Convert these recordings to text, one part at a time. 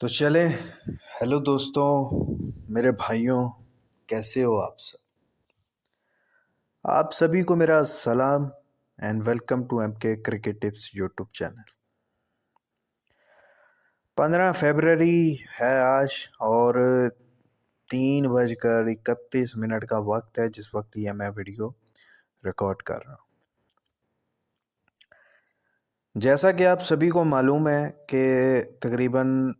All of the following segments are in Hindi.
तो चले। हेलो दोस्तों, मेरे भाइयों, कैसे हो आप सब? आप सभी को मेरा सलाम and welcome to MK cricket tips YouTube channel. 15 फरवरी है आज और 3:31 का वक्त है जिस वक्त ये मैं वीडियो रिकॉर्ड कर रहा हूँ। जैसा कि आप सभी को मालूम है कि तकरीबन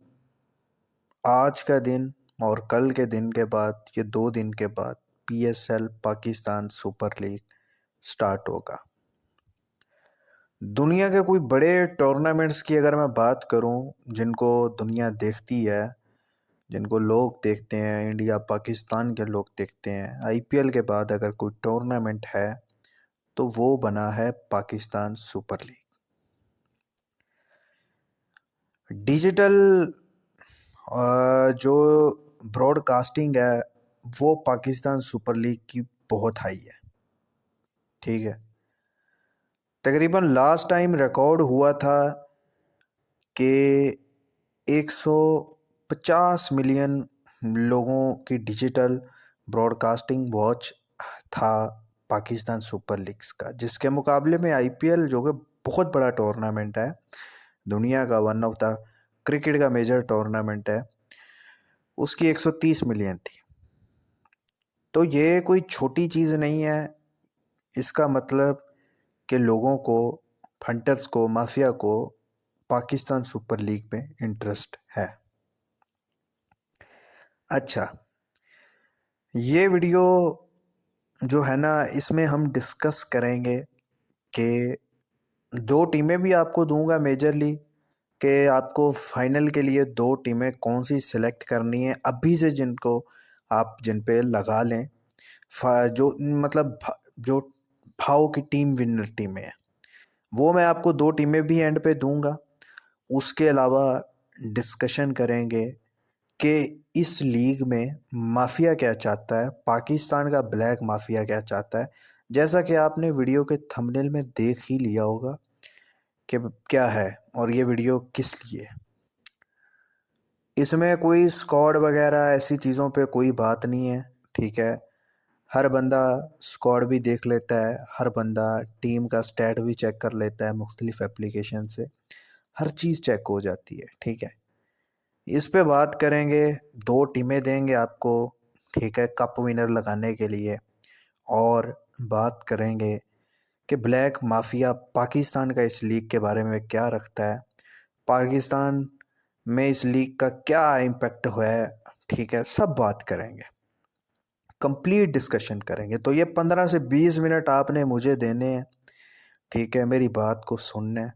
आज का दिन और कल के दिन के बाद, ये 2 दिन के बाद PSL Pakistan super league start होगा। दुनिया के कोई बड़े टूर्नामेंट्स की अगर मैं बात करूं जिनको दुनिया देखती है, जिनको लोग देखते हैं, इंडिया पाकिस्तान के लोग देखते हैं, आईपीएल के बाद अगर कोई टूर्नामेंट है तो वो बना है पाकिस्तान सुपर लीग। डिजिटल जो ब्रॉडकास्टिंग है वो पाकिस्तान सुपर लीग की बहुत हाई है। ठीक है, तकरीबन लास्ट टाइम रिकॉर्ड हुआ था कि 150 मिलियन लोगों की डिजिटल ब्रॉडकास्टिंग वॉच था पाकिस्तान सुपर लीग्स का, जिसके मुकाबले में आईपीएल जो कि बहुत बड़ा टूर्नामेंट है, दुनिया का वन ऑफ द क्रिकेट का मेजर टूर्नामेंट है, उसकी 130 मिलियन थी। तो ये कोई छोटी चीज़ नहीं है। इसका मतलब कि लोगों को, फंटर्स को, माफिया को पाकिस्तान सुपर लीग में इंटरेस्ट है। अच्छा, ये वीडियो जो है ना, इसमें हम डिस्कस करेंगे कि 2 टीमें भी आपको दूंगा मेजरली, कि आपको फाइनल के लिए 2 टीमें कौन सी सिलेक्ट करनी है अभी से, जिनको आप जिन पे लगा लें। जो मतलब जो भाव की टीम विनर टीमें हैं वो मैं आपको 2 टीमें भी एंड पे दूंगा। उसके अलावा डिस्कशन करेंगे कि इस लीग में माफिया क्या चाहता है, पाकिस्तान का ब्लैक माफिया क्या चाहता है। जैसा कि आपने वीडियो के थंबनेल में देख ही लिया होगा कि क्या है और ये वीडियो किस लिए। इसमें कोई स्क्वाड वगैरह ऐसी चीज़ों पे कोई बात नहीं है। ठीक है, हर बंदा स्क्वाड भी देख लेता है, हर बंदा टीम का स्टैट भी चेक कर लेता है, मुख्तलिफ एप्लीकेशन से हर चीज़ चेक हो जाती है। ठीक है, इस पे बात करेंगे, 2 टीमें देंगे आपको, ठीक है, कप विनर लगाने के लिए। और बात करेंगे कि ब्लैक माफिया पाकिस्तान का इस लीग के बारे में क्या रखता है, पाकिस्तान में इस लीग का क्या इम्पेक्ट हुआ है। ठीक है, सब बात करेंगे, कंप्लीट डिस्कशन करेंगे। तो ये 15 से 20 मिनट आपने मुझे देने हैं। ठीक है, मेरी बात को सुनना है।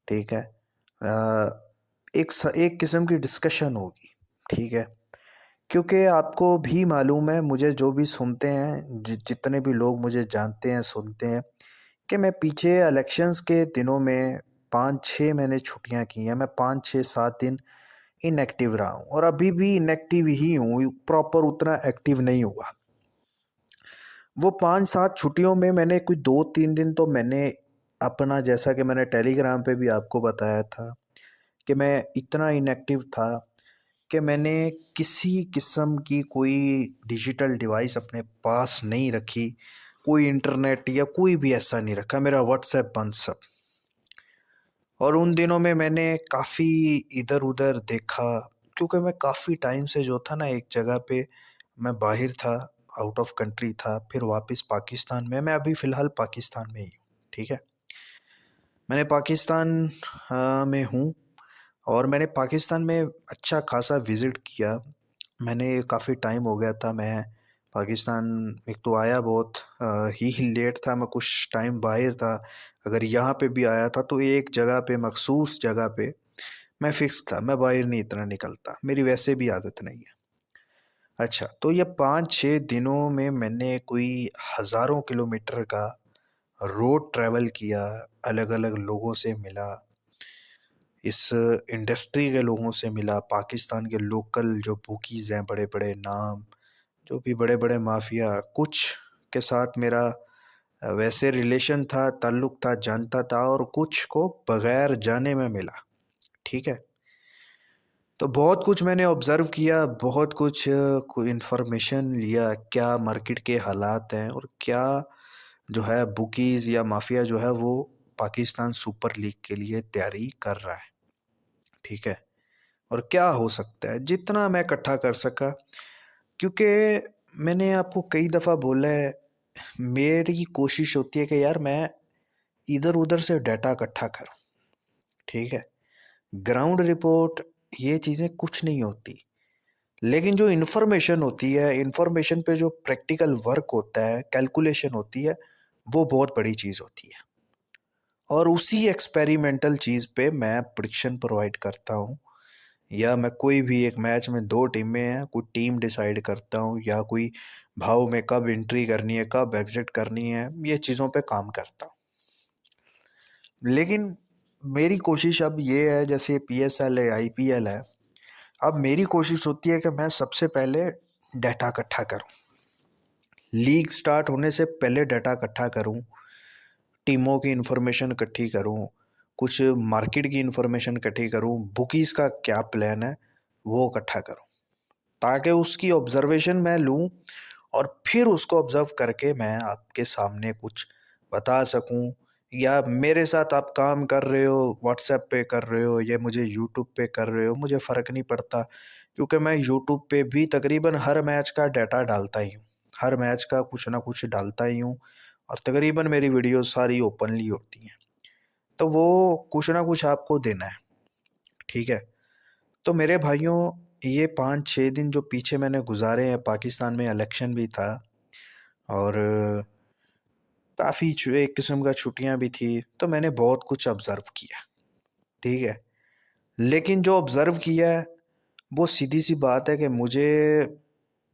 ठीक है, एक किस्म की डिस्कशन होगी। ठीक है, क्योंकि आपको भी मालूम है, मुझे जो भी सुनते हैं, जितने भी लोग मुझे जानते हैं, सुनते हैं, कि मैं पीछे इलेक्शंस के दिनों में 5-6 मैंने छुट्टियां की हैं। मैं 5-6-7 दिन इनएक्टिव रहा हूँ और अभी भी इनएक्टिव ही हूँ, प्रॉपर उतना एक्टिव नहीं हुआ। वो 5-7 छुट्टियों में मैंने कोई 2-3 दिन तो मैंने अपना, जैसा कि मैंने टेलीग्राम पे भी आपको बताया था कि मैं इतना इनएक्टिव था कि मैंने किसी किस्म की कोई डिजिटल डिवाइस अपने पास नहीं रखी, कोई इंटरनेट या कोई भी ऐसा नहीं रखा, मेरा व्हाट्सएप बंद सब। और उन दिनों में मैंने काफ़ी इधर उधर देखा, क्योंकि मैं काफ़ी टाइम से जो था ना एक जगह पे, मैं बाहर था, आउट ऑफ कंट्री था, फिर वापस पाकिस्तान में। मैं अभी फ़िलहाल पाकिस्तान में ही हूँ। ठीक है, मैंने पाकिस्तान में हूँ और मैंने पाकिस्तान में अच्छा खासा विज़िट किया। मैंने काफ़ी टाइम हो गया था मैं पाकिस्तान, एक तो आया बहुत ही लेट था, मैं कुछ टाइम बाहर था। अगर यहाँ पे भी आया था तो एक जगह पे, मखसूस जगह पे मैं फ़िक्स था, मैं बाहर नहीं इतना निकलता, मेरी वैसे भी आदत नहीं है। अच्छा, तो ये 5-6 दिनों में मैंने कोई हज़ारों किलोमीटर का रोड ट्रैवल किया, अलग अलग लोगों से मिला, इस इंडस्ट्री के लोगों से मिला, पाकिस्तान के लोकल जो बुकीज़ हैं, बड़े बड़े नाम, जो भी बड़े बड़े माफिया, कुछ के साथ मेरा वैसे रिलेशन था, ताल्लुक़ था, जानता था, और कुछ को बग़ैर जाने में मिला। ठीक है, तो बहुत कुछ मैंने ऑब्ज़र्व किया, बहुत कुछ इन्फॉर्मेशन लिया, क्या मार्केट के हालात हैं और क्या जो है बुकीज़ या माफ़िया जो है वो पाकिस्तान सुपर लीग के लिए तैयारी कर रहा है, ठीक है? और क्या हो सकता है, जितना मैं इकट्ठा कर सका, क्योंकि मैंने आपको कई दफ़ा बोला है, मेरी कोशिश होती है कि यार मैं इधर-उधर से डाटा इकट्ठा करूँ, ठीक है? ग्राउंड रिपोर्ट ये चीज़ें कुछ नहीं होती, लेकिन जो इन्फॉर्मेशन होती है, इन्फॉर्मेशन पे जो प्रैक्टिकल वर्क होता है, कैलकुलेशन होती है, वो बहुत बड़ी चीज़ होती है। और उसी एक्सपेरिमेंटल चीज़ पे मैं प्रेडिक्शन प्रोवाइड करता हूँ, या मैं कोई भी एक मैच में 2 टीमें हैं, कोई टीम डिसाइड करता हूँ, या कोई भाव में कब एंट्री करनी है, कब एग्ज़िट करनी है, ये चीज़ों पे काम करता हूँ। लेकिन मेरी कोशिश अब ये है, जैसे पीएसएल है, आईपीएल है, अब मेरी कोशिश होती है कि मैं सबसे पहले डाटा इकट्ठा करूँ। लीग स्टार्ट होने से पहले डाटा इकट्ठा करूँ, टीमों की इन्फॉर्मेशन इकट्ठी करूँ, कुछ मार्केट की इन्फॉर्मेशन इकट्ठी करूँ, बुकीज़ का क्या प्लान है, वो इकट्ठा करूँ। ताकि उसकी ऑब्ज़र्वेशन मैं लूँ और फिर उसको ऑब्ज़र्व करके मैं आपके सामने कुछ बता सकूँ, या मेरे साथ आप काम कर रहे हो, व्हाट्सएप पे कर रहे हो या मुझे यूट्यूब पे कर रहे हो, मुझे फ़र्क नहीं पड़ता, क्योंकि मैं यूट्यूब पे भी तकरीबन हर मैच का डाटा डालता ही हूँ। हर मैच का कुछ ना कुछ डालता ही हूँ और तकरीबन मेरी वीडियो सारी ओपनली होती हैं। तो वो कुछ ना कुछ आपको देना है, ठीक है? तो मेरे भाइयों, ये 5-6 दिन जो पीछे मैंने गुज़ारे हैं, पाकिस्तान में इलेक्शन भी था और काफ़ी एक किस्म का छुट्टियाँ भी थी, तो मैंने बहुत कुछ ऑब्ज़र्व किया, ठीक है? लेकिन जो ऑब्ज़र्व किया है, वो सीधी-सी बात है कि मुझे,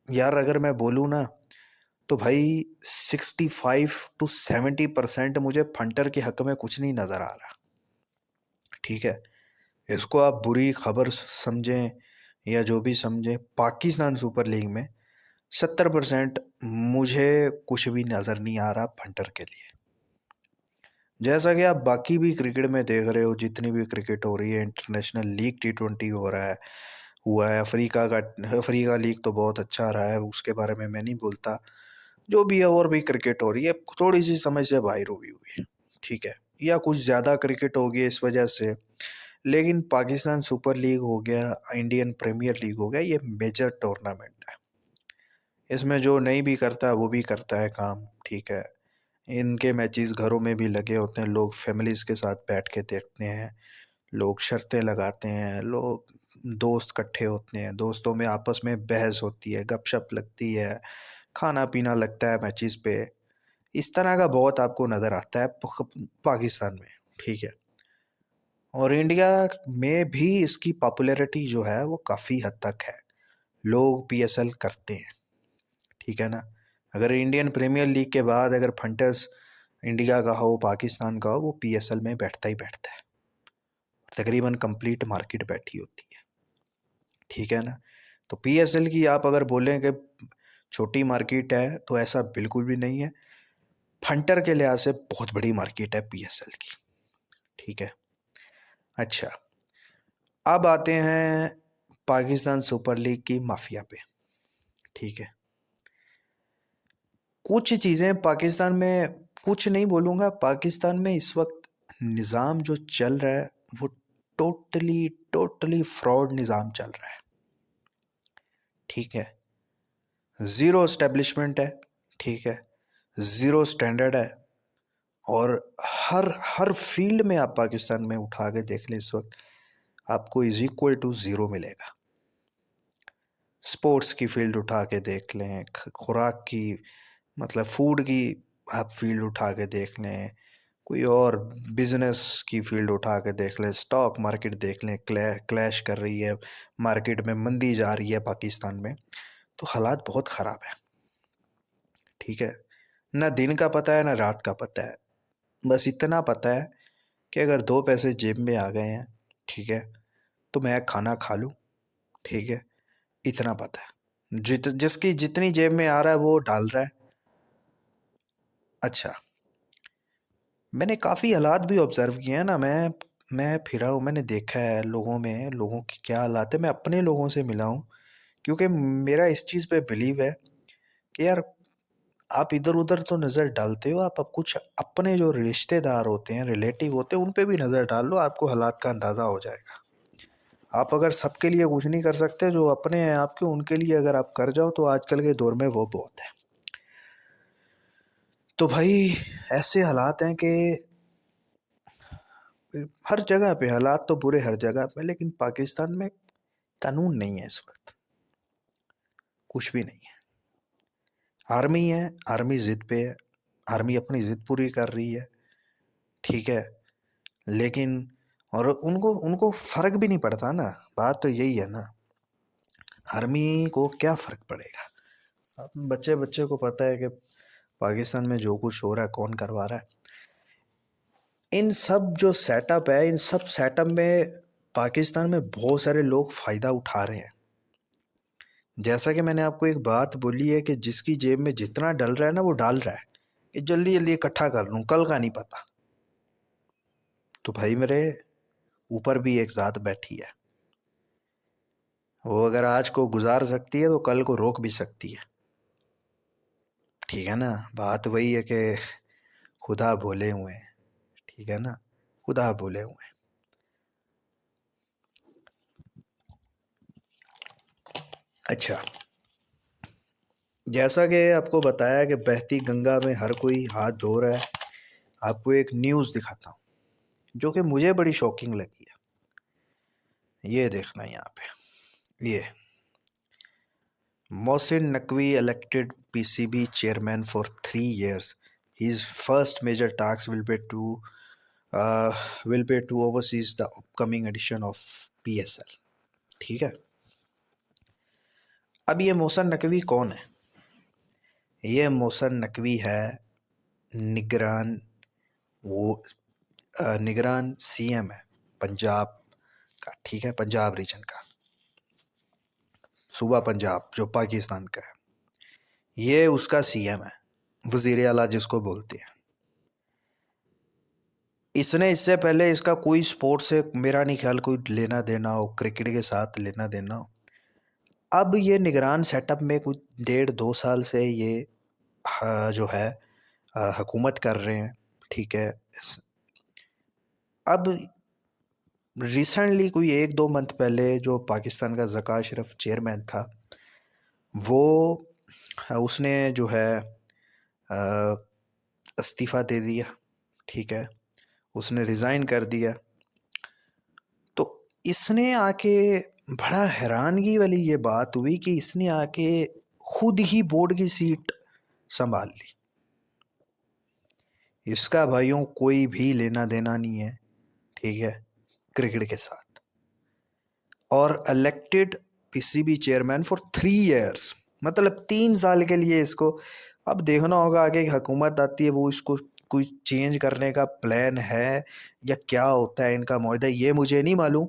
यार अगर मैं बोलूँ ना, तो भाई 65 टू 70% मुझे फंटर के हक़ में कुछ नहीं नज़र आ रहा, ठीक है? इसको आप बुरी खबर समझें या जो भी समझें, पाकिस्तान सुपर लीग में 70% मुझे कुछ भी नज़र नहीं आ रहा फंटर के लिए। जैसा कि आप बाकी भी क्रिकेट में देख रहे हो, जितनी भी क्रिकेट हो रही है, इंटरनेशनल लीग टी20 हो रहा है, हुआ है, अफ्रीका लीग तो बहुत अच्छा रहा है, उसके बारे में मैं नहीं बोलता। जो भी है और भी क्रिकेट हो रही है, थोड़ी-सी समझ से बाहर हुई हुई है, ठीक है? या कुछ ज़्यादा क्रिकेट हो गई है इस वजह से। लेकिन पाकिस्तान सुपर लीग हो गया, इंडियन प्रीमियर लीग हो गया, ये मेजर टूर्नामेंट है। इसमें जो नहीं भी करता वो भी करता है काम, ठीक है? इनके मैचेस घरों में भी लगे होते हैं, लोग फैमिलीज़ के साथ बैठ के देखते हैं, लोग शर्तें लगाते हैं, लोग दोस्त इकट्ठे होते हैं, दोस्तों में आपस में बहस होती है, गपशप लगती है, खाना-पीना लगता है मैचेस पे। इस तरह का बहुत आपको नज़र आता है पाकिस्तान में, ठीक है? और इंडिया में भी इसकी पॉपुलैरिटी जो है वो काफ़ी हद तक है। लोग पीएसएल करते हैं, ठीक है ना? अगर इंडियन प्रीमियर लीग के बाद अगर फंटर्स इंडिया का हो, पाकिस्तान का हो, वो पीएसएल में बैठता ही बैठता है। तकरीबन कंप्लीट मार्केट बैठी होती है, ठीक है ना? तो पीएसएल की आप अगर बोलें कि छोटी मार्केट है, तो ऐसा बिल्कुल भी नहीं है। फंटर के लिहाज से बहुत बड़ी मार्केट है पीएसएल की, ठीक है? अच्छा, अब आते हैं पाकिस्तान सुपर लीग की माफिया पे, ठीक है? कुछ चीज़ें पाकिस्तान में, कुछ नहीं बोलूँगा, पाकिस्तान में इस वक्त निज़ाम जो चल रहा है वो टोटली टोटली फ्रॉड निज़ाम चल रहा है, ठीक है? ज़ीरो एस्टेब्लिशमेंट है, ठीक है? ज़ीरो स्टैंडर्ड है और हर हर फील्ड में आप पाकिस्तान में उठा के देख लें इस वक्त, आपको इज़ इक्वल टू ज़ीरो मिलेगा। स्पोर्ट्स की फील्ड उठा के देख लें, खुराक की, मतलब फूड की आप फील्ड उठा के देख लें, कोई और बिजनेस की फील्ड उठा के देख लें, स्टॉक मार्केट देख लें, क्लैश कर रही है, मार्केट में मंदी जा रही है पाकिस्तान में, तो हालात बहुत ख़राब है, ठीक है? ना दिन का पता है ना रात का पता है, बस इतना पता है कि अगर 2 पैसे जेब में आ गए हैं, ठीक है, तो मैं खाना खा लूँ, ठीक है, इतना पता है। जिसकी जितनी जेब में आ रहा है वो डाल रहा है। अच्छा, मैंने काफ़ी हालात भी ऑब्ज़र्व किए हैं ना, मैं मैं फिरा हूँ, मैंने देखा है लोगों में, लोगों की क्या हालात है। मैं अपने लोगों से मिला हूँ, क्योंकि मेरा इस चीज़ पे बिलीव है कि यार आप इधर उधर तो नज़र डालते हो, आप अब कुछ अपने जो रिश्तेदार होते हैं, रिलेटिव होते हैं, उन पे भी नज़र डाल लो, आपको हालात का अंदाज़ा हो जाएगा। आप अगर सबके लिए कुछ नहीं कर सकते, जो अपने हैं आपके, उनके लिए अगर आप कर जाओ तो आजकल के दौर में वो बहुत है। तो भाई ऐसे हालात हैं कि हर जगह पे हालात तो बुरे, हर जगह पे, लेकिन पाकिस्तान में कानून नहीं है इस वक्त, कुछ भी नहीं है। आर्मी है, आर्मी जिद पे है, आर्मी अपनी जिद पूरी कर रही है, ठीक है, लेकिन और उनको उनको फर्क भी नहीं पड़ता ना। बात तो यही है ना, आर्मी को क्या फर्क पड़ेगा। अब बच्चे बच्चे को पता है कि पाकिस्तान में जो कुछ हो रहा है कौन करवा रहा है। इन सब जो सेटअप है, इन सब सेटअप में पाकिस्तान में बहुत सारे लोग फ़ायदा उठा रहे हैं। जैसा कि मैंने आपको एक बात बोली है कि जिसकी जेब में जितना डल रहा है ना, वो डाल रहा है कि जल्दी जल्दी इकट्ठा कर लूँ, कल का नहीं पता। तो भाई मेरे ऊपर भी एक ज़ात बैठी है, वो अगर आज को गुजार सकती है तो कल को रोक भी सकती है, ठीक है ना। बात वही है कि खुदा बोले हुए हैं, ठीक है ना, खुदा बोले हुए हैं। अच्छा, जैसा कि आपको बताया कि बहती गंगा में हर कोई हाथ धो रहा है, आपको एक न्यूज़ दिखाता हूँ जो कि मुझे बड़ी शॉकिंग लगी है। ये देखना यहाँ पे, ये Mohsin Naqvi elected PCB chairman for 3 years. His first major task will be to oversees the upcoming edition of PSL. ठीक है। अब ये मोहसिन नकवी कौन है? ये मोहसिन नकवी है निगरान, वो निगरान CM है पंजाब का, ठीक है, पंजाब रीजन का, सूबा पंजाब जो पाकिस्तान का है। ये उसका CM है, वज़ीर आला जिसको बोलते हैं। इसने इससे पहले इसका कोई स्पोर्ट्स से मेरा नहीं ख्याल कोई लेना देना हो, क्रिकेट के साथ लेना देना हो। अब ये निगरान सेटअप में कुछ 1.5-2 साल से ये जो है हुकूमत कर रहे हैं, ठीक है। अब रिसेंटली कोई 1-2 मंथ पहले जो पाकिस्तान का ज़का अशरफ चेयरमैन था, वो उसने जो है इस्तीफ़ा दे दिया, ठीक है, उसने रिज़ाइन कर दिया। तो इसने आके बड़ा हैरानगी वाली ये बात हुई कि इसने आके खुद ही बोर्ड की सीट संभाल ली। इसका भाइयों कोई भी लेना देना नहीं है, ठीक है, क्रिकेट के साथ। और elected PCB chairman for 3 years, मतलब 3 साल के लिए इसको। अब देखना होगा आगे हुकूमत आती है, वो इसको कोई चेंज करने का प्लान है या क्या होता है इनका मुआहदा, ये मुझे नहीं मालूम,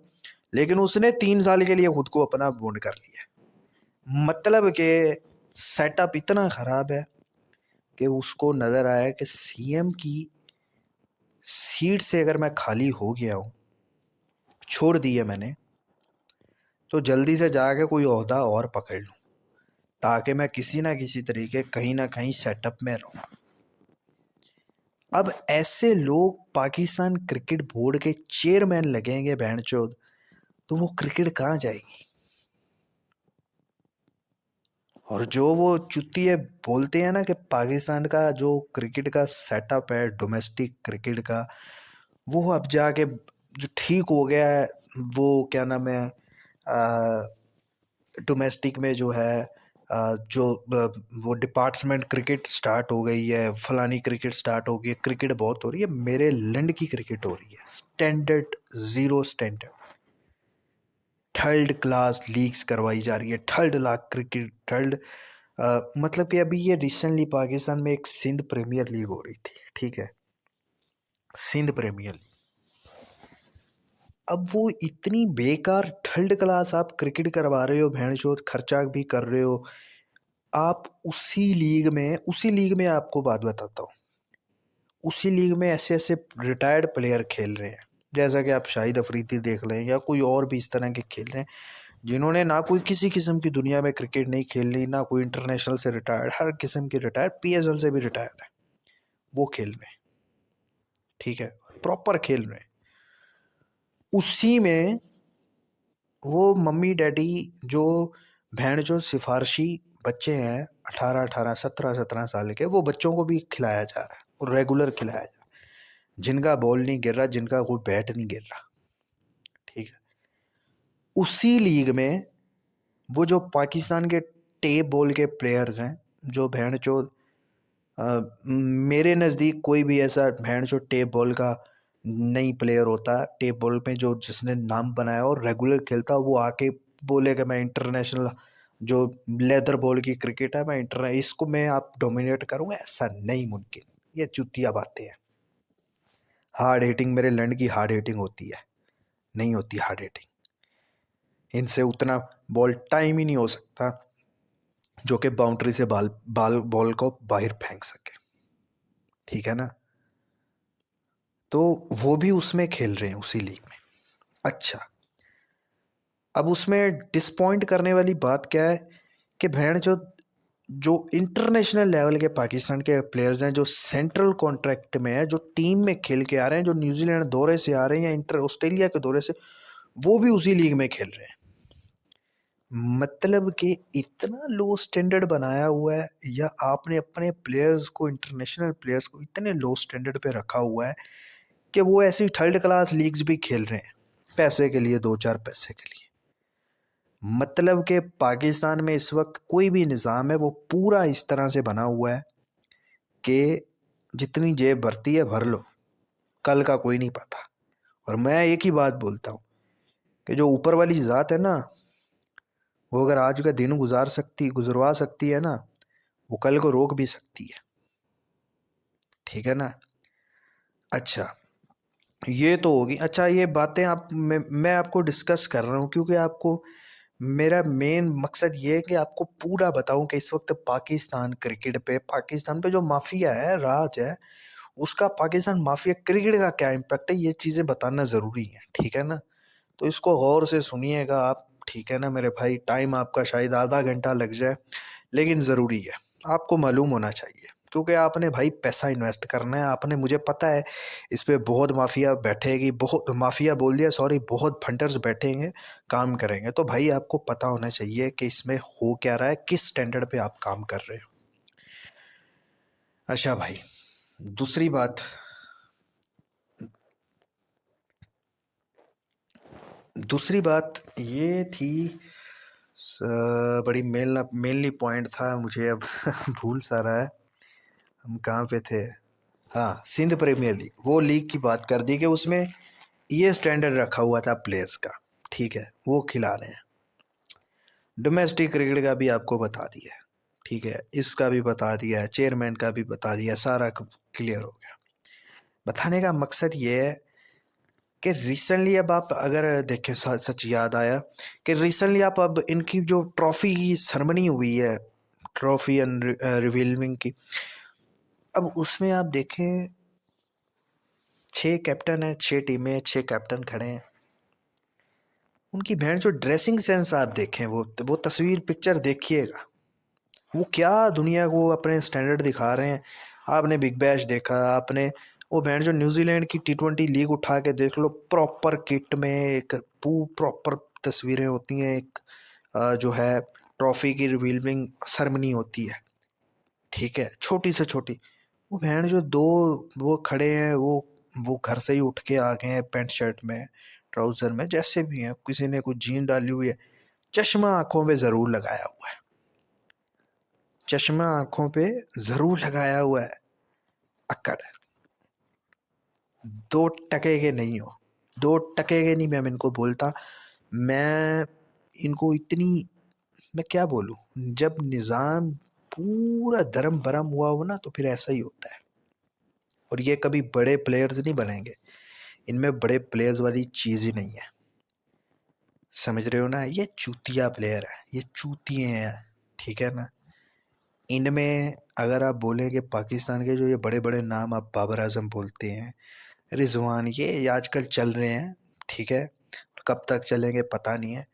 लेकिन उसने 3 साल के लिए खुद को अपना बॉन्ड कर लिया। मतलब कि सेटअप इतना ख़राब है कि उसको नज़र आया कि CM की सीट से अगर मैं खाली हो गया हूँ, छोड़ दी है मैंने, तो जल्दी से जाके कोई ओहदा और पकड़ लूँ ताकि मैं किसी ना किसी तरीके कहीं ना कहीं सेटअप में रहूँ। अब ऐसे लोग पाकिस्तान क्रिकेट बोर्ड के चेयरमैन लगेंगे बहनचोद, तो वो क्रिकेट कहाँ जाएगी। और जो वो चुतिए बोलते हैं ना कि पाकिस्तान का जो क्रिकेट का सेटअप है डोमेस्टिक क्रिकेट का, वो अब जाके जो ठीक हो गया है, वो क्या नाम है, डोमेस्टिक में जो है वो डिपार्टमेंट क्रिकेट स्टार्ट हो गई है, फलानी क्रिकेट स्टार्ट हो गई है, क्रिकेट बहुत हो रही है। मेरे लैंड की क्रिकेट हो रही है standard, zero standard, third class leagues करवाई जा रही है, थर्ड लाख क्रिकेट, थर्ड मतलब कि अभी ये रिसेंटली पाकिस्तान में एक सिंध प्रीमियर लीग हो रही थी, ठीक है, सिंध प्रीमियर लीग। अब वो इतनी बेकार थर्ड क्लास आप क्रिकेट करवा रहे हो, भेड़चोद खर्चा भी कर रहे हो आप। उसी लीग में आपको बात बताता हूँ, उसी लीग में ऐसे ऐसे रिटायर्ड प्लेयर खेल रहे हैं, जैसा कि आप शाहिद अफरीदी देख लें या कोई और भी इस तरह के खेल रहे हैं जिन्होंने ना कोई किसी किस्म की दुनिया में क्रिकेट नहीं खेल ली, ना कोई इंटरनेशनल से रिटायर्ड, हर किस्म की रिटायर्ड, पीएसएल से भी रिटायर्ड है, वो खेल रहे हैं, ठीक है, प्रॉपर खेल रहे हैं। उसी में वो मम्मी डैडी जो भैन जो सिफारशी बच्चे हैं 18-18 17-17 साल के, वो बच्चों को भी खिलाया जा रहा है और रेगुलर खिलाया जा रहा है, जिनका बॉल नहीं गिर रहा, जिनका कोई बैट नहीं गिर रहा, ठीक है। उसी लीग में वो जो पाकिस्तान के टेप बॉल के प्लेयर्स हैं, जो भैन चो मेरे नज़दीक कोई भी ऐसा भैन चो टेप बॉल का नहीं प्लेयर होता टेप बॉल में जो जिसने नाम बनाया और रेगुलर खेलता, वो आके बोलेगा मैं इंटरनेशनल जो लेदर बॉल की क्रिकेट है, मैं इंटर इसको मैं आप डोमिनेट करूँगा, ऐसा नहीं मुमकिन। ये चुतिया बातें हैं। हार्ड हिटिंग मेरे लैंड की हार्ड हिटिंग होती है, नहीं होती हार्ड हिटिंग। इनसे उतना बॉल टाइम ही नहीं हो सकता जो कि बाउंड्री से बॉल को बाहर फेंक सके, ठीक है ना। तो वो भी उसमें खेल रहे हैं, उसी लीग में। अच्छा, अब उसमें डिसपॉइंट करने वाली बात क्या है कि भैन जो इंटरनेशनल लेवल के पाकिस्तान के प्लेयर्स हैं, जो सेंट्रल कॉन्ट्रैक्ट में है, जो टीम में खेल के आ रहे हैं, जो न्यूजीलैंड दौरे से आ रहे हैं या इंटर ऑस्ट्रेलिया के दौरे से, वो भी उसी लीग में खेल रहे हैं। मतलब कि इतना लो स्टैंडर्ड बनाया हुआ है, या आपने अपने प्लेयर्स को, इंटरनेशनल प्लेयर्स को इतने लो स्टैंडर्ड पे रखा हुआ है कि वो ऐसी थर्ड क्लास लीग्स भी खेल रहे हैं पैसे के लिए, 2-4 पैसे के लिए। मतलब कि पाकिस्तान में इस वक्त कोई भी निज़ाम है वो पूरा इस तरह से बना हुआ है कि जितनी जेब भरती है भर लो, कल का कोई नहीं पता। और मैं एक ही बात बोलता हूँ कि जो ऊपर वाली ज़ात है ना, वो अगर आज का दिन गुजरवा सकती है ना, वो कल को रोक भी सकती है, ठीक है ना। अच्छा, ये तो होगी। अच्छा, ये बातें मैं आपको डिस्कस कर रहा हूँ क्योंकि आपको मेरा मेन मकसद ये है कि आपको पूरा बताऊं कि इस वक्त पाकिस्तान पे जो माफिया है, राज है, उसका पाकिस्तान माफिया क्रिकेट का क्या इम्पैक्ट है, ये चीज़ें बताना ज़रूरी है, ठीक है ना। तो इसको गौर से सुनिएगा आप, ठीक है ना मेरे भाई। टाइम आपका शायद आधा घंटा लग जाए, लेकिन ज़रूरी है, आपको मालूम होना चाहिए, क्योंकि आपने भाई पैसा इन्वेस्ट करना है। आपने, मुझे पता है इस पे बहुत माफिया बैठेगी, बहुत माफिया बोल दिया, सॉरी, बहुत फंडर्स बैठेंगे, काम करेंगे। तो भाई आपको पता होना चाहिए कि इसमें हो क्या रहा है, किस स्टैंडर्ड पे आप काम कर रहे हो। अच्छा भाई, दूसरी बात, ये थी, बड़ी मेनली पॉइंट था, मुझे अब भूल सा रहा है, हम कहाँ पे थे। हाँ, सिंध प्रीमियर लीग, वो लीग की बात कर दी कि उसमें ये स्टैंडर्ड रखा हुआ था प्लेयर्स का, ठीक है, वो खिला रहे हैं। डोमेस्टिक क्रिकेट का भी आपको बता दिया है, ठीक है, इसका भी बता दिया है, चेयरमैन का भी बता दिया, सारा क्लियर हो गया। बताने का मकसद ये है कि रिसेंटली, अब आप अगर देखें, सच याद आया कि रिसेंटली आप अब इनकी जो ट्रॉफी की सरमनी हुई है, ट्रॉफी एंड रिवीलिंग की, अब उसमें आप देखें 6 कैप्टन है, 6 टीमें, 6 कैप्टन खड़े हैं। उनकी बहन जो ड्रेसिंग सेंस आप देखें, वो तस्वीर पिक्चर देखिएगा, वो क्या दुनिया को अपने स्टैंडर्ड दिखा रहे हैं। आपने बिग बैश देखा, आपने वो बहन जो न्यूजीलैंड की T20 लीग उठा के देख लो, प्रॉपर किट में एक प्रॉपर तस्वीरें होती हैं, एक जो है ट्रॉफी की रिवीलिंग सरमनी होती है, ठीक है, छोटी से छोटी। वो बहन जो दो वो खड़े हैं, वो घर से ही उठ के आ गए हैं, पैंट शर्ट में, ट्राउजर में, जैसे भी हैं, किसी ने कुछ जीन डाली हुई है, चश्मा आंखों पे जरूर लगाया हुआ है, चश्मा आंखों पे जरूर लगाया हुआ है, अक्कड़, 2 टके के नहीं हो, 2 टके के नहीं, मैं इनको बोलता, मैं इनको इतनी, मैं क्या बोलूं, जब निज़ाम पूरा धर्म भरम हुआ हो ना, तो फिर ऐसा ही होता है। और ये कभी बड़े प्लेयर्स नहीं बनेंगे, इनमें बड़े प्लेयर्स वाली चीज़ ही नहीं है, समझ रहे हो ना। ये चूतिया प्लेयर है, ये चूतिए हैं, ठीक है ना। इनमें अगर आप बोलें कि पाकिस्तान के जो ये बड़े बड़े नाम, आप बाबर आजम बोलते हैं, रिजवान ये आजकल चल रहे हैं, ठीक है, और कब तक चलेंगे पता नहीं है।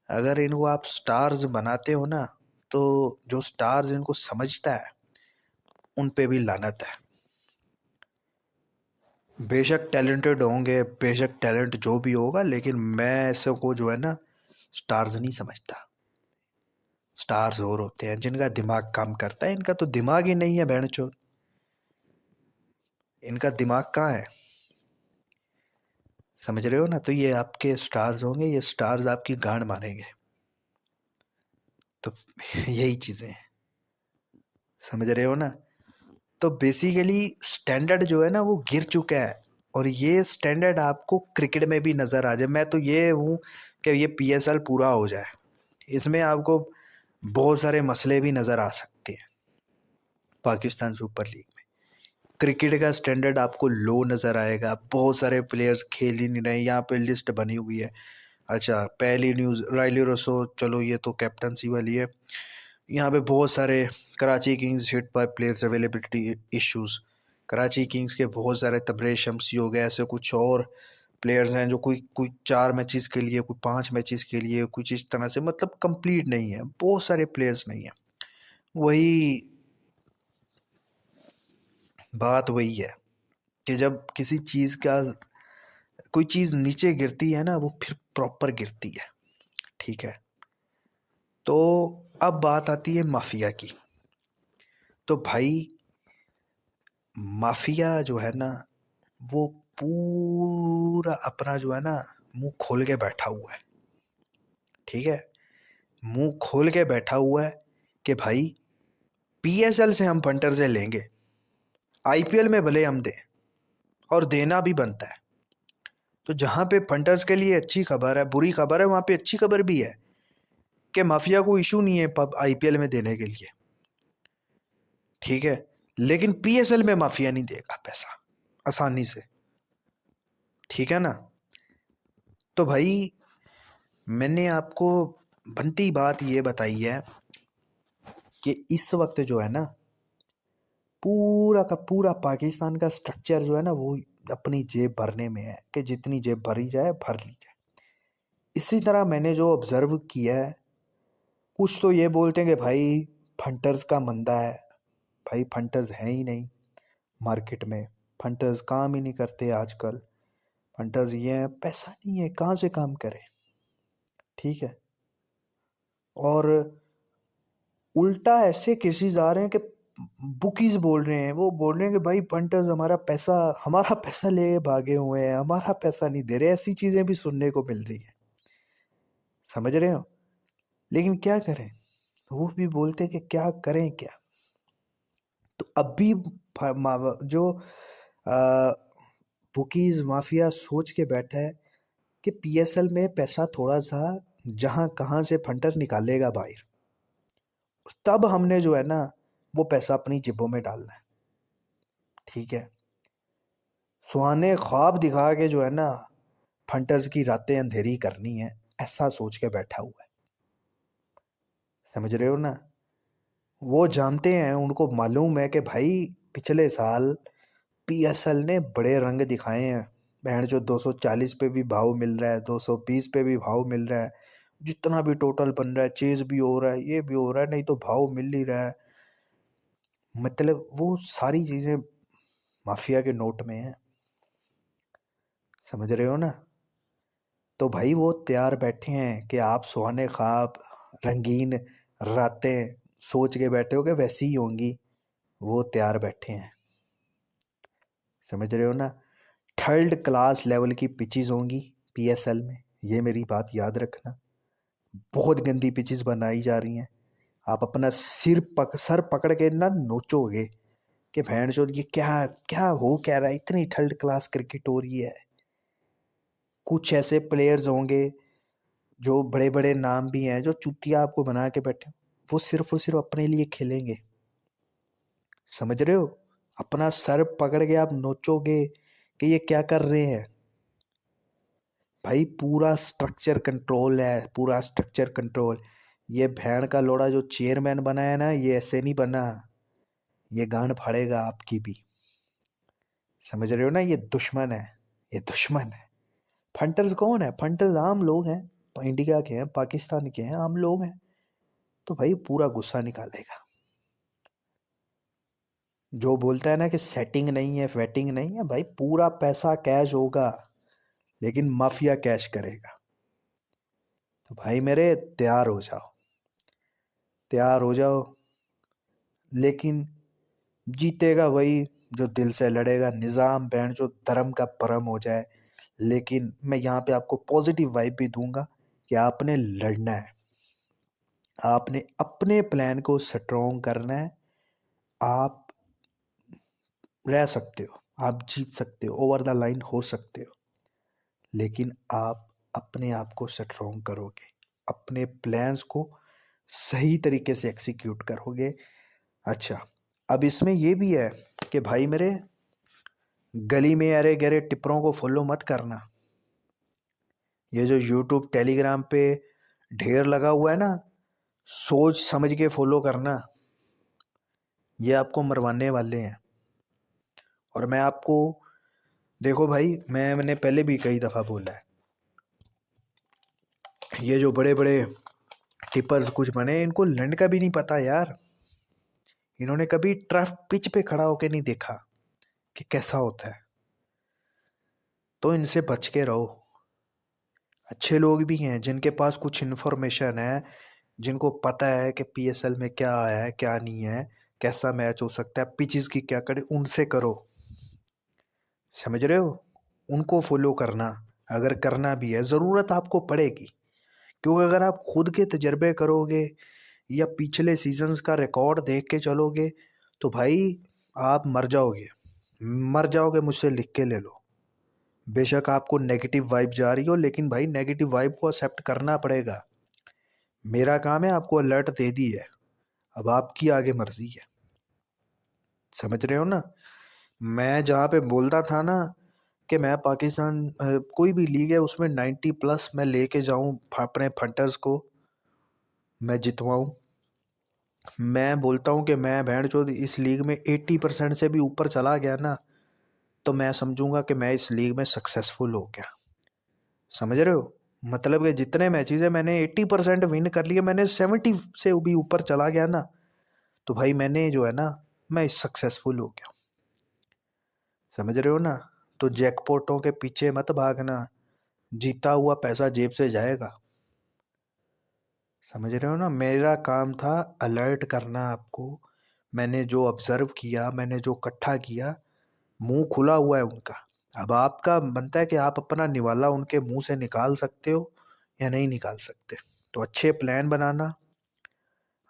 अगर इनको आप स्टार्स बनाते हो ना, तो जो स्टार्स इनको समझता है उन पे भी लानत है। बेशक टैलेंटेड होंगे, बेशक टैलेंट जो भी होगा, लेकिन मैं ऐसे को जो है ना स्टार्स नहीं समझता। स्टार्स और होते हैं जिनका दिमाग काम करता है, इनका तो दिमाग ही नहीं है बहनचोद। इनका दिमाग कहाँ है, समझ रहे हो ना? तो ये आपके स्टार्स होंगे, ये स्टार्स आपकी गांड मारेंगे। तो यही चीज़ें हैं, समझ रहे हो ना? तो बेसिकली स्टैंडर्ड जो है ना वो गिर चुका है, और ये स्टैंडर्ड आपको क्रिकेट में भी नज़र आ जाए। मैं तो ये हूँ कि ये पीएसएल पूरा हो जाए, इसमें आपको बहुत सारे मसले भी नज़र आ सकते हैं। पाकिस्तान सुपर लीग में क्रिकेट का स्टैंडर्ड आपको लो नज़र आएगा, बहुत सारे प्लेयर्स खेल ही नहीं रहे। यहाँ पे लिस्ट बनी हुई है। अच्छा, पहली न्यूज़ रायली रसो, चलो ये तो कैप्टनसी वाली है। यहाँ पे बहुत सारे Karachi Kings hit by players availability issues. Karachi Kings के बहुत सारे तबरेज शम्सी हो गए, ऐसे कुछ और प्लेयर्स हैं जो कोई कोई 4 मैचेस के लिए, कोई 5 मैचेस के लिए, कुछ इस तरह से, मतलब कंप्लीट नहीं है, बहुत सारे प्लेयर्स नहीं है। वही बात वही है कि जब किसी चीज़ का कोई चीज़ नीचे गिरती है ना, वो फिर प्रॉपर गिरती है, ठीक है। तो अब बात आती है माफिया की। तो भाई माफिया जो है ना, वो पूरा अपना जो है ना मुंह खोल के बैठा हुआ है, ठीक है। मुंह खोल के बैठा हुआ है कि भाई पीएसएल से हम फंटर से लेंगे, आईपीएल में भले हम दें, और देना भी बनता है। तो जहाँ पे फंटर्स के लिए अच्छी खबर है, बुरी खबर है, वहाँ पे अच्छी खबर भी है कि माफिया को इशू नहीं है पब आईपीएल में देने के लिए, ठीक है। लेकिन पीएसएल में माफिया नहीं देगा पैसा आसानी से, ठीक है ना? तो भाई मैंने आपको बनती बात ये बताई है कि इस वक्त जो है ना पूरा का पूरा पाकिस्तान का स्ट्रक्चर जो है ना वो अपनी जेब भरने में है, कि जितनी जेब भरी जाए भर ली जाए। इसी तरह मैंने जो ऑब्जर्व किया है, कुछ तो ये बोलते हैं कि भाई फंटर्स का मंदा है। भाई फंटर्स हैं ही नहीं मार्केट में, फंटर्स काम ही नहीं करते आजकल। फंटर्स ये हैं, पैसा नहीं है, कहाँ से काम करें, ठीक है। और उल्टा ऐसे केसेस आ रहे हैं कि बुकीज बोल रहे हैं, वो बोल रहे हैं कि भाई पंटर्स हमारा पैसा ले भागे हुए हैं, हमारा पैसा नहीं दे रहे। ऐसी चीजें भी सुनने को मिल रही है, समझ रहे हो? लेकिन क्या करें, वो भी बोलते हैं कि क्या करें क्या। तो अभी जो बुकीज माफिया सोच के बैठा है कि पीएसएल में पैसा थोड़ा सा जहां कहां से फंटर निकालेगा बाहर, तब हमने जो है ना वो पैसा अपनी जेबों में डालना है, ठीक है। सुहाने ख्वाब दिखा के जो है ना फंटर्स की रातें अंधेरी करनी है, ऐसा सोच के बैठा हुआ है, समझ रहे हो ना? वो जानते हैं, उनको मालूम है कि भाई पिछले साल पीएसएल ने बड़े रंग दिखाए हैं। बहन जो 240 पे भी भाव मिल रहा है, 220 पे भी भाव मिल रहा है, जितना भी टोटल बन रहा है, चेज भी हो रहा है, ये भी हो रहा है, नहीं तो भाव मिल ही रहा है। मतलब वो सारी चीज़ें माफिया के नोट में है, समझ रहे हो ना? तो भाई वो तैयार बैठे हैं कि आप सुहाने ख्वाब, रंगीन रातें सोच के बैठे हो कि वैसी ही होंगी, वो तैयार बैठे हैं, समझ रहे हो ना? थर्ड क्लास लेवल की पिचेस होंगी पीएसएल में, ये मेरी बात याद रखना। बहुत गंदी पिचेस बनाई जा रही हैं। आप अपना सर पकड़ के ना नोचोगे कि भैंड चोद ये क्या क्या हो क्या रहा है, इतनी थर्ड क्लास क्रिकेट हो रही है। कुछ ऐसे प्लेयर्स होंगे जो बड़े बड़े नाम भी हैं, जो चुतिया आपको बना के बैठे, वो सिर्फ और सिर्फ अपने लिए खेलेंगे, समझ रहे हो? अपना सर पकड़ के आप नोचोगे कि ये क्या कर रहे हैं। भाई पूरा स्ट्रक्चर कंट्रोल है, पूरा स्ट्रक्चर कंट्रोल। ये भैंड का लोड़ा जो चेयरमैन बना है ना, ये ऐसे नहीं बना, ये गांड फाड़ेगा आपकी भी, समझ रहे हो ना, ये दुश्मन है, ये दुश्मन है। फंटर्स कौन है? फंटर्स आम लोग हैं, इंडिया के हैं, पाकिस्तान के हैं, आम लोग हैं। तो भाई पूरा गुस्सा निकालेगा। जो बोलता है ना कि सेटिंग नहीं है, वेटिंग नहीं है, भाई पूरा पैसा कैश होगा, लेकिन माफिया कैश करेगा। तो भाई मेरे तैयार हो जाओ, तैयार हो जाओ। लेकिन जीतेगा वही जो दिल से लड़ेगा। निज़ाम बैंड जो धर्म का परम हो जाए। लेकिन मैं यहाँ पे आपको पॉजिटिव वाइब भी दूंगा कि आपने लड़ना है, आपने अपने प्लान को स्ट्रॉन्ग करना है। आप रह सकते हो, आप जीत सकते हो, ओवर द लाइन हो सकते हो, लेकिन आप अपने आप को स्ट्रॉन्ग करोगे, अपने प्लान्स को सही तरीके से एग्जीक्यूट करोगे। अच्छा, अब इसमें ये भी है कि भाई मेरे गली में अरे गहरे टिप्परों को फॉलो मत करना। ये जो यूट्यूब टेलीग्राम पे ढेर लगा हुआ है ना, सोच समझ के फॉलो करना, ये आपको मरवाने वाले हैं। और मैं आपको, देखो भाई, मैंने पहले भी कई दफ़ा बोला है, ये जो बड़े बड़े टिपर्स कुछ बने, इनको लैंड का भी नहीं पता यार। इन्होंने कभी टर्फ पिच पे खड़ा होके नहीं देखा कि कैसा होता है। तो इनसे बच के रहो। अच्छे लोग भी हैं जिनके पास कुछ इन्फॉर्मेशन है, जिनको पता है कि पीएसएल में क्या है क्या नहीं है, कैसा मैच हो सकता है, पिचेस की क्या करे, उनसे करो। समझ रहे हो? उनको फॉलो करना, अगर करना भी है, ज़रूरत आपको पड़ेगी। क्योंकि अगर आप खुद के तजर्बे करोगे या पिछले सीजन्स का रिकॉर्ड देख के चलोगे तो भाई आप मर जाओगे, मर जाओगे। मुझसे लिख के ले लो। बेशक आपको नेगेटिव वाइब जा रही हो, लेकिन भाई नेगेटिव वाइब को एक्सेप्ट करना पड़ेगा। मेरा काम है आपको अलर्ट दे दी है, अब आपकी आगे मर्जी है। समझ रहे हो ना? मैं जहाँ पे बोलता था ना कि मैं पाकिस्तान कोई भी लीग है उसमें 90+ मैं लेके जाऊँ अपने फंटर्स को, मैं जितवाऊँ। मैं बोलता हूँ कि मैं भेड़ चोद इस लीग में 80% से भी ऊपर चला गया ना, तो मैं समझूंगा कि मैं इस लीग में सक्सेसफुल हो गया। समझ रहे हो? मतलब कि जितने मैचेस है मैंने 80% विन कर लिए, मैंने 70 से भी ऊपर चला गया ना, तो भाई मैंने जो है ना, मैं सक्सेसफुल हो गया। समझ रहे हो ना? तो जैकपॉटों के पीछे मत भागना, जीता हुआ पैसा जेब से जाएगा। समझ रहे हो ना? मेरा काम था अलर्ट करना आपको। मैंने जो ऑब्जर्व किया, मैंने जो इकट्ठा किया, मुंह खुला हुआ है उनका। अब आपका बनता है कि आप अपना निवाला उनके मुंह से निकाल सकते हो या नहीं निकाल सकते। तो अच्छे प्लान बनाना,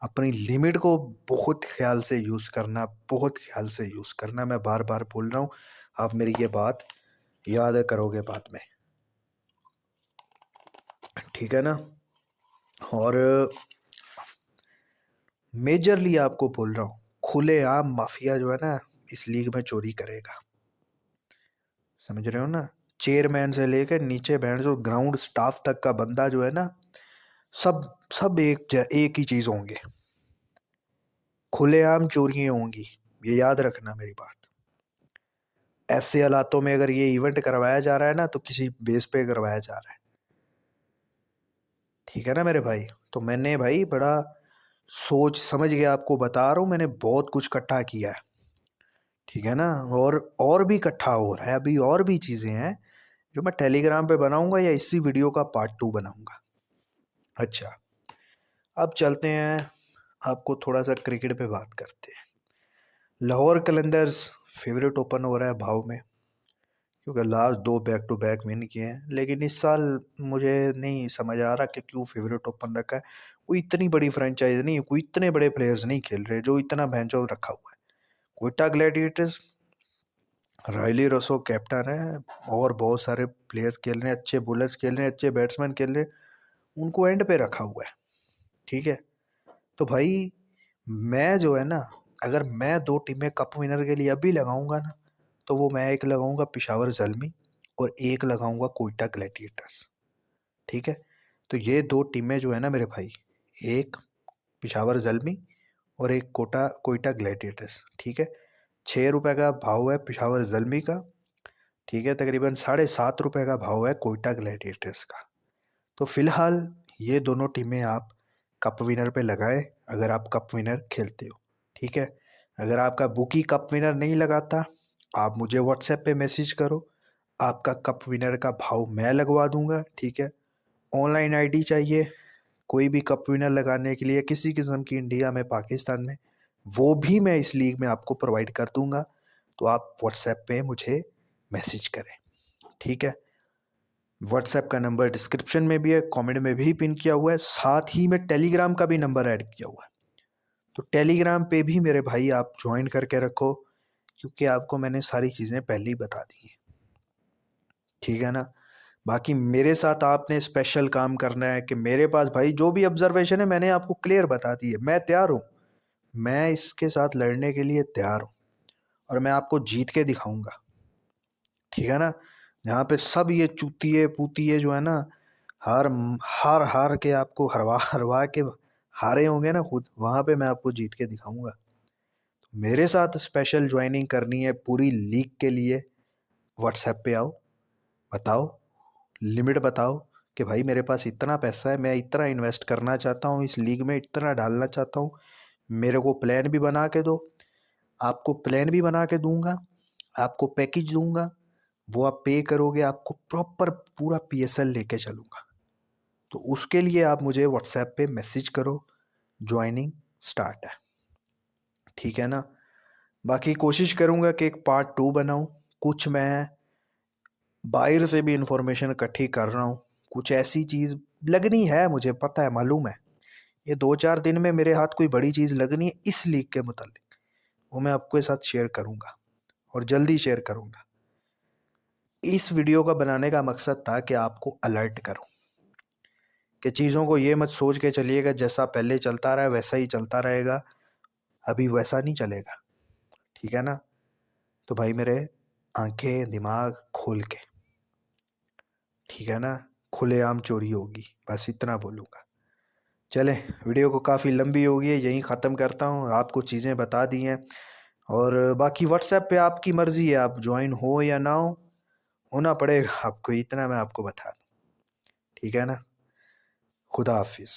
अपनी लिमिट को बहुत ख्याल से यूज़ करना, बहुत ख्याल से यूज़ करना। मैं बार बार बोल रहा हूँ, आप मेरी ये बात याद करोगे बाद में। ठीक है ना? और मेजरली आपको बोल रहा हूँ, खुलेआम माफिया जो है ना इस लीग में चोरी करेगा। समझ रहे हो ना? चेयरमैन से लेकर नीचे बैंड जो ग्राउंड स्टाफ तक का बंदा जो है ना, सब सब एक ही चीज होंगे, खुलेआम चोरियां होंगी। ये याद रखना मेरी बात। ऐसे हालातों में अगर ये इवेंट करवाया जा रहा है ना, तो किसी बेस पे करवाया जा रहा है। ठीक है ना मेरे भाई? तो मैंने भाई बड़ा सोच समझ के आपको बता रहा हूँ, मैंने बहुत कुछ इकट्ठा किया है। ठीक है ना? और भी इकट्ठा हो रहा है अभी, और भी चीज़ें हैं जो मैं टेलीग्राम पे बनाऊंगा या इसी वीडियो का पार्ट 2 बनाऊंगा। अच्छा, अब चलते हैं, आपको थोड़ा सा क्रिकेट पे बात करते हैं। लाहौर कलंदर्स फेवरेट ओपन हो रहा है भाव में, क्योंकि last 2 back to back win किए हैं। लेकिन इस साल मुझे नहीं समझ आ रहा कि क्यों फेवरेट ओपन रखा है। कोई इतनी बड़ी फ्रेंचाइज नहीं है, कोई इतने बड़े प्लेयर्स नहीं खेल रहे जो इतना भैंचो रखा हुआ है। कोयटा ग्लैडिएटर्स, रायली रसो कैप्टन है, और बहुत सारे प्लेयर्स खेल रहे हैं, अच्छे बॉलर्स खेल रहे हैं, अच्छे बैट्समैन खेल रहे हैं, उनको एंड पे रखा हुआ है। ठीक है? तो भाई मैं जो है ना, अगर मैं 2 टीमें कप विनर के लिए अभी लगाऊंगा ना, तो वो मैं एक लगाऊंगा पिशावर जल्मी और एक लगाऊंगा कोयटा ग्लैडिएटर्स। ठीक है? तो ये 2 टीमें जो है ना मेरे भाई, एक पिशावर जल्मी और एक कोटा कोयटा ग्लैडिएटर्स। ठीक है? 6 रुपये का भाव है पेशावर ज़ल्मी का, ठीक है। तकरीबन 7.5 रुपये का भाव है कोयटा ग्लैडिएटर्स का। तो फिलहाल ये दोनों टीमें आप कप विनर पे लगाए अगर आप कप विनर खेलते हो, ठीक है। अगर आपका बुकी कप विनर नहीं लगाता, आप मुझे व्हाट्सएप पे मैसेज करो, आपका कप विनर का भाव मैं लगवा दूंगा, ठीक है। ऑनलाइन आईडी चाहिए कोई भी कप विनर लगाने के लिए किसी किस्म की, इंडिया में पाकिस्तान में, वो भी मैं इस लीग में आपको प्रोवाइड कर दूंगा। तो आप व्हाट्सएप पे मुझे मैसेज करें, ठीक है। व्हाट्सएप का नंबर डिस्क्रिप्शन में भी है, कमेंट में भी पिन किया हुआ है, साथ ही में टेलीग्राम का भी नंबर ऐड किया हुआ है। तो टेलीग्राम पे भी मेरे भाई आप ज्वाइन करके रखो, क्योंकि आपको मैंने सारी चीज़ें पहले ही बता दी हैं, ठीक है ना। बाकी मेरे साथ आपने स्पेशल काम करना है कि मेरे पास भाई जो भी ऑब्जर्वेशन है मैंने आपको क्लियर बता दी है, मैं तैयार हूँ, मैं इसके साथ लड़ने के लिए तैयार हूँ और मैं आपको जीत के दिखाऊंगा, ठीक है ना। जहाँ पे सब ये चूतिए पूतिए जो है ना, हार हार हार के आपको हरवा हरवा के हारे होंगे ना खुद, वहाँ पे मैं आपको जीत के दिखाऊंगा। मेरे साथ स्पेशल ज्वाइनिंग करनी है पूरी लीग के लिए, व्हाट्सएप पे आओ, बताओ लिमिट बताओ कि भाई मेरे पास इतना पैसा है, मैं इतना इन्वेस्ट करना चाहता हूँ इस लीग में, इतना डालना चाहता हूँ, मेरे को प्लान भी बना के दो। आपको प्लान भी बना के दूंगा, आपको पैकेज दूंगा, वो आप पे करोगे, आपको प्रॉपर पूरा PSL लेके चलूँगा। तो उसके लिए आप मुझे व्हाट्सएप पे मैसेज करो, ज्वाइनिंग स्टार्ट है, ठीक है ना। बाकी कोशिश करूँगा कि एक पार्ट 2 बनाऊँ, कुछ मैं बाहर से भी इंफॉर्मेशन इकट्ठी कर रहा हूँ, कुछ ऐसी चीज़ लगनी है, मुझे पता है, मालूम है, ये 2-4 दिन में मेरे हाथ कोई बड़ी चीज़ लगनी है इस लीग के मुतालिक, वो मैं आपके साथ शेयर करूँगा और जल्दी शेयर करूँगा। इस वीडियो का बनाने का मकसद था कि आपको अलर्ट करूँ कि चीज़ों को ये मत सोच के चलिएगा जैसा पहले चलता रहा है वैसा ही चलता रहेगा, अभी वैसा नहीं चलेगा, ठीक है ना। तो भाई मेरे आंखें दिमाग खोल के, ठीक है ना, खुलेआम चोरी होगी, बस इतना बोलूँगा। चले, वीडियो को काफ़ी लंबी हो गई है, यहीं ख़त्म करता हूँ, आपको चीज़ें बता दी हैं। और बाकी व्हाट्सएप पे आपकी मर्ज़ी है, आप ज्वाइन हो या ना हो, होना पड़ेगा आपको, इतना मैं आपको बता दूँ, ठीक है ना। खुदा हाफिज़।